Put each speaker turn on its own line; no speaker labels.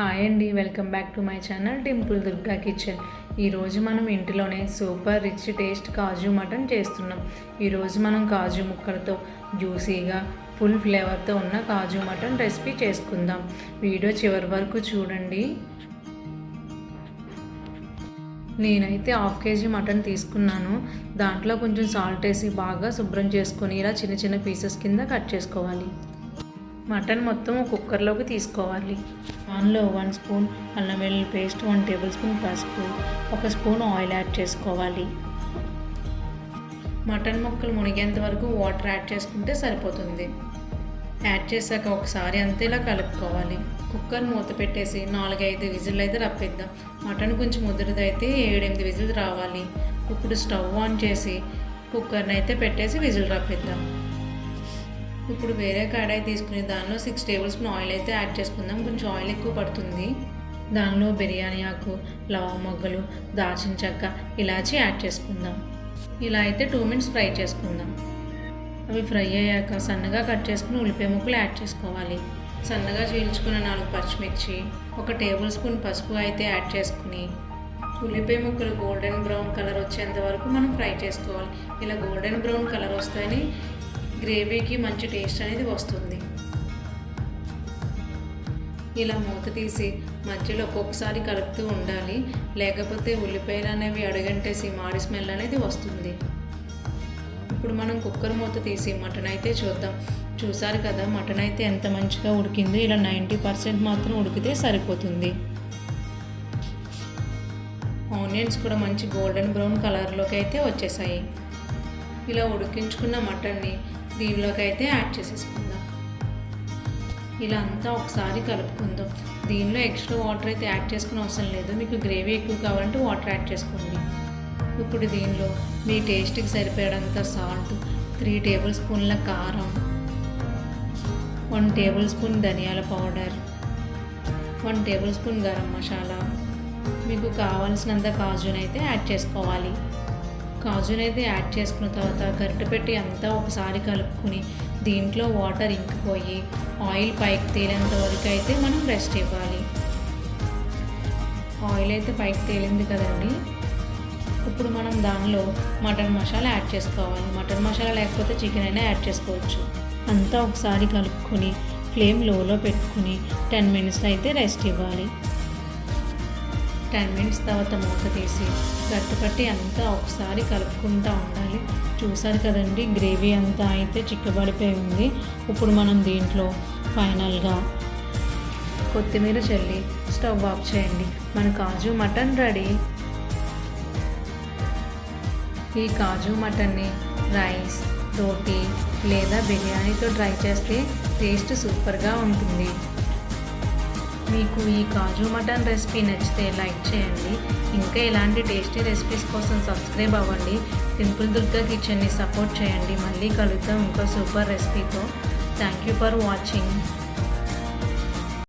Hi అండి, welcome back to my channel Dimple Durga kitchen. ఈరోజు మనం ఇంటిలోనే సూపర్ రిచ్ టేస్ట్ కాజు మటన్ చేస్తున్నాం. ఈరోజు మనం కాజు ముక్కలతో జ్యూసీగా ఫుల్ ఫ్లేవర్తో ఉన్న కాజు మటన్ రెసిపీ చేసుకుందాం. వీడియో చివరి వరకు చూడండి. నేనైతే 1/2 kg మటన్ తీసుకున్నాను. దాంట్లో కొంచెం సాల్ట్ వేసి బాగా శుభ్రం చేసుకొని ఇలా చిన్న చిన్న పీసెస్ కింద కట్ చేసుకోవాలి. మటన్ మొత్తం కుక్కర్లోకి తీసుకోవాలి. పాన్లో 1 స్పూన్ అల్లం వెల్లుల్లి పేస్ట్, 1 టేబుల్ స్పూన్ పసుపు, 1 స్పూన్ ఆయిల్ యాడ్ చేసుకోవాలి. మటన్ ముక్కలు మునిగేంత వరకు వాటర్ యాడ్ చేసుకుంటే సరిపోతుంది. యాడ్ చేశాక ఒకసారి అంతే ఇలా కలుపుకోవాలి. కుక్కర్ మూత పెట్టేసి 4-5 విజిల్ అయితే రప్పిద్దాం. మటన్ కొంచెం ముదురుదైతే 7-8 విజిల్ రావాలి. ఇప్పుడు స్టవ్ ఆన్ చేసి కుక్కర్ని అయితే పెట్టేసి విజిల్ రప్పిద్దాం. ఇప్పుడు వేరే కడాయి తీసుకుని దానిలో 6 టేబుల్ స్పూన్ ఆయిల్ అయితే యాడ్ చేసుకుందాం. కొంచెం ఆయిల్ ఎక్కువ పడుతుంది. దానిలో బిర్యానీ ఆకు, లవంగ మొగ్గలు, దాల్చిన చెక్క, ఇలాచి యాడ్ చేసుకుందాం. ఇలా అయితే 2 మినిట్స్ ఫ్రై చేసుకుందాం. అవి ఫ్రై అయ్యాక సన్నగా కట్ చేసుకుని ఉల్లిపాయ ముక్కలు యాడ్ చేసుకోవాలి. సన్నగా చీల్చుకున్న 4 పచ్చిమిర్చి, 1 టేబుల్ స్పూన్ పసుపు అయితే యాడ్ చేసుకుని ఉల్లిపాయ ముక్కలు గోల్డెన్ బ్రౌన్ కలర్ వచ్చేంత వరకు మనం ఫ్రై చేసుకోవాలి. ఇలా గోల్డెన్ బ్రౌన్ కలర్ వస్తేనే గ్రేవీకి మంచి టేస్ట్ అనేది వస్తుంది. ఇలా మూత తీసి మధ్యలో ఒక్కొక్కసారి కలుపుతూ ఉండాలి, లేకపోతే ఉల్లిపాయలు అనేవి అడుగంటేసి మాడి స్మెల్ అనేది వస్తుంది. ఇప్పుడు మనం కుక్కర్ మూత తీసి మటన్ అయితే చూద్దాం. చూసారు కదా, మటన్ అయితే ఎంత మంచిగా ఉడికిందో. ఇలా 90% మాత్రం ఉడికితే సరిపోతుంది. ఆనియన్స్ కూడా మంచి గోల్డెన్ బ్రౌన్ కలర్లోకి అయితే వచ్చేసాయి. ఇలా ఉడికించుకున్న మటన్ని దీనిలోకి అయితే యాడ్ చేసేసుకుందాం. ఇలా అంతా ఒకసారి కలుపుకుందాం. దీనిలో ఎక్స్ట్రా వాటర్ అయితే యాడ్ చేసుకునే అవసరం లేదు. మీకు గ్రేవీ ఎక్కువ కావాలంటే వాటర్ యాడ్ చేసుకోండి. ఇప్పుడు దీనిలో మీ టేస్ట్కి సరిపడంత సాల్ట్, 3 టేబుల్ స్పూన్ల కారం, 1 టేబుల్ స్పూన్ ధనియాల powder, 1 table spoon garam masala, మీకు కావాల్సినంత కాజునైతే యాడ్ చేసుకోవాలి. కాజునైతే యాడ్ చేసుకున్న తర్వాత గరిటె పెట్టి అంతా ఒకసారి కలుపుకొని దీంట్లో వాటర్ ఇంకిపోయి ఆయిల్ పైకి తేలేంత వరకు అయితే మనం రెస్ట్ ఇవ్వాలి. ఆయిల్ అయితే పైకి తేలింది కదండి. ఇప్పుడు మనం దానిలో మటన్ మసాలా యాడ్ చేసుకోవాలి. మటన్ మసాలా లేకపోతే చికెన్ అయినా యాడ్ చేసుకోవచ్చు. అంతా ఒకసారి కలుపుకొని ఫ్లేమ్ లోలో పెట్టుకుని 10 మినిట్స్ అయితే రెస్ట్ ఇవ్వాలి. 10 మినిట్స్ తర్వాత మూత తీసి గట్టి పట్టి అంతా ఒకసారి కలుపుకుంటూ ఉండాలి. చూసారు కదండి, గ్రేవీ అంతా అయితే చిక్కబడిపోయి ఉంది. ఇప్పుడు మనం దీంట్లో ఫైనల్గా కొత్తిమీర చల్లి స్టవ్ ఆఫ్ చేయండి. మన కాజు మటన్ రెడీ. ఈ కాజు మటన్ని రైస్, రోటీ లేదా బిర్యానీతో ట్రై చేస్తే టేస్ట్ సూపర్గా ఉంటుంది. మీకు ఈ కాజు మటన్ రెసిపీ నచ్చితే లైక్ చేయండి. ఇంకా ఇలాంటి టేస్టీ రెసిపీస్ కోసం సబ్స్క్రైబ్ అవ్వండి. డింపుల్ దుర్గా కిచెన్ని సపోర్ట్ చేయండి. మళ్ళీ కలుద్దాం ఇంకో సూపర్ రెసిపీతో. Thank you for watching.